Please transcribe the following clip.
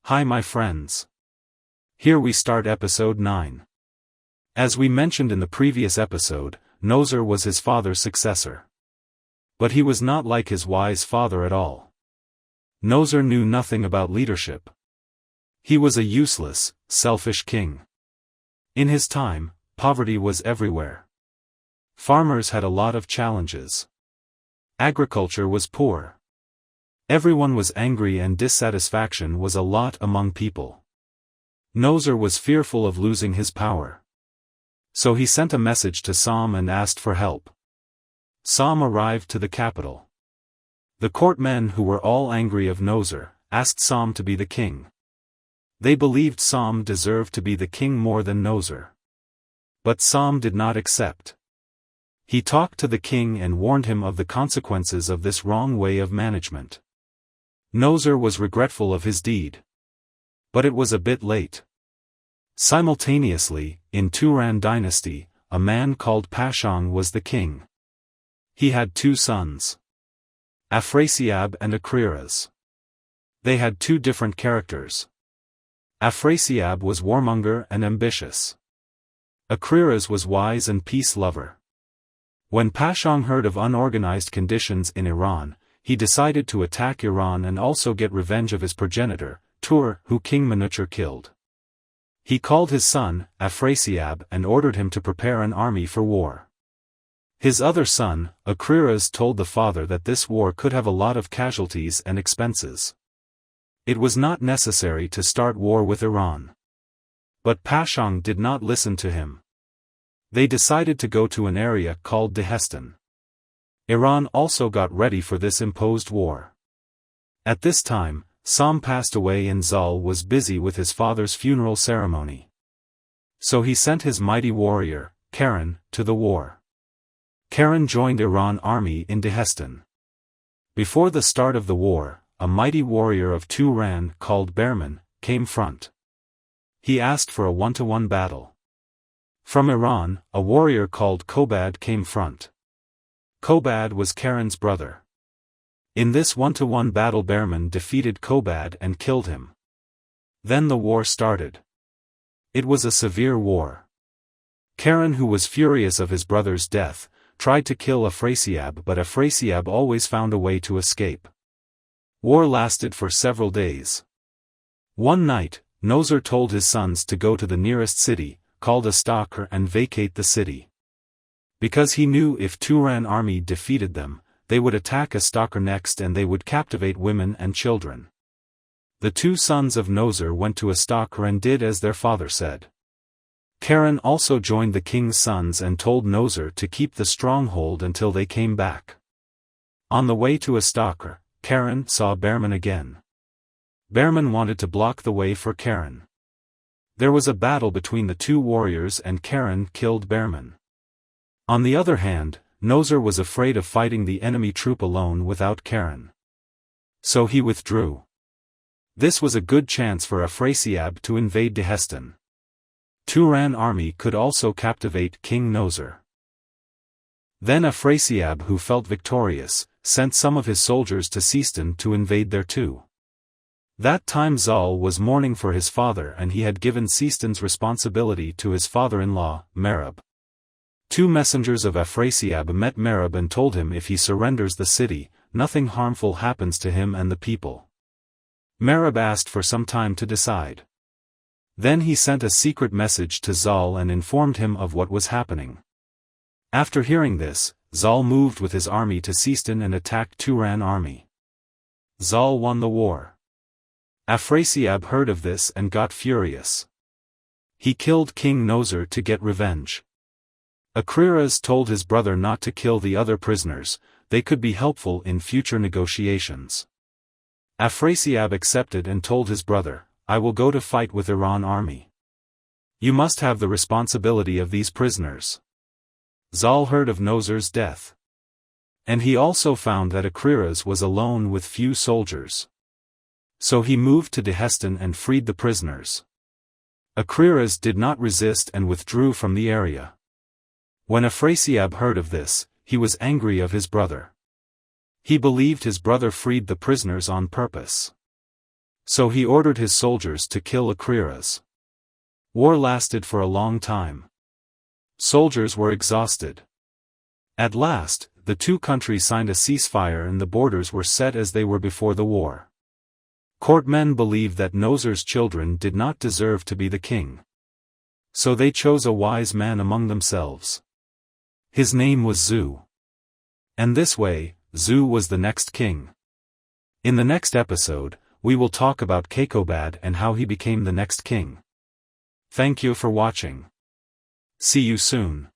Hi my friends. Here we start episode 9. As we mentioned in the previous episode, Nozer was his father's successor. But he was not like his wise father at all. Nozer knew nothing about leadership. He was a useless, selfish king. In his time, poverty was everywhere. Farmers had a lot of challenges. Agriculture was poor. Everyone was angry and dissatisfaction was a lot among people. Nozer was fearful of losing his power. So he sent a message to Sam and asked for help. Sam arrived to the capital. The courtmen, who were all angry of Nozer, asked Sam to be the king. They believed Sam deserved to be the king more than Nozer. But Sam did not accept. He talked to the king and warned him of the consequences of this wrong way of management. Nozer was regretful of his deed. But it was a bit late. Simultaneously, in Turan dynasty, a man called Persian was the king. He had 2 sons. Afrasiab and Acriras. They had 2 different characters. Afrasiab was warmonger and ambitious. Acriras was wise and peace-lover. When Persian heard of unorganized conditions in Iran, he decided to attack Iran and also get revenge of his progenitor, Turan, who King Manucher killed. He called his son, Afrasiab, and ordered him to prepare an army for war. His other son, Acriras, told the father that this war could have a lot of casualties and expenses. It was not necessary to start war with Iran. But Persian did not listen to him. They decided to go to an area called Dehestan. Iran also got ready for this imposed war. At this time, Sam passed away and Zal was busy with his father's funeral ceremony. So he sent his mighty warrior, Turan, to the war. Turan joined Iran army in Dehestan. Before the start of the war, a mighty warrior of Turan called Berman came front. He asked for a 1-to-1 battle. From Iran, a warrior called Kobad came front. Kobad was Turan's brother. In this 1-to-1 battle Berman defeated Kobad and killed him. Then the war started. It was a severe war. Turan, who was furious of his brother's death, tried to kill Afrasiab, but Afrasiab always found a way to escape. War lasted for several days. One night, Nozer told his sons to go to the nearest city, called Astakar, and vacate the city. Because he knew if Turan army defeated them, they would attack Astakar next and they would captivate women and children. The 2 sons of Nozer went to Astakar and did as their father said. Turan also joined the king's sons and told Nozer to keep the stronghold until they came back. On the way to Astakar, Turan saw Berman again. Berman wanted to block the way for Turan. There was a battle between the 2 warriors and Turan killed Berman. On the other hand, Nozer was afraid of fighting the enemy troop alone without Turan. So he withdrew. This was a good chance for Afrasiab to invade Dehestan. Turan army could also captivate King Nozer. Then Afrasiab, who felt victorious, sent some of his soldiers to Seistan to invade there too. That time Zal was mourning for his father and he had given Seistan's responsibility to his father-in-law, Merab. 2 messengers of Afrasiab met Merab and told him if he surrenders the city, nothing harmful happens to him and the people. Merab asked for some time to decide. Then he sent a secret message to Zal and informed him of what was happening. After hearing this, Zal moved with his army to Seistan and attacked Turan army. Zal won the war. Afrasiab heard of this and got furious. He killed King Nozer to get revenge. Acriras told his brother not to kill the other prisoners, they could be helpful in future negotiations. Afrasiab accepted and told his brother, I will go to fight with Iran army. You must have the responsibility of these prisoners. Zal heard of Nozer's death. And he also found that Acriras was alone with few soldiers. So he moved to Dehestan and freed the prisoners. Acriras did not resist and withdrew from the area. When Afrasiab heard of this, he was angry of his brother. He believed his brother freed the prisoners on purpose. So he ordered his soldiers to kill Acriras. War lasted for a long time. Soldiers were exhausted. At last, the two countries signed a ceasefire and the borders were set as they were before the war. Courtmen believed that Nosir's children did not deserve to be the king. So they chose a wise man among themselves. His name was Zu. And this way, Zu was the next king. In the next episode, we will talk about Kekobad and how he became the next king. Thank you for watching. See you soon.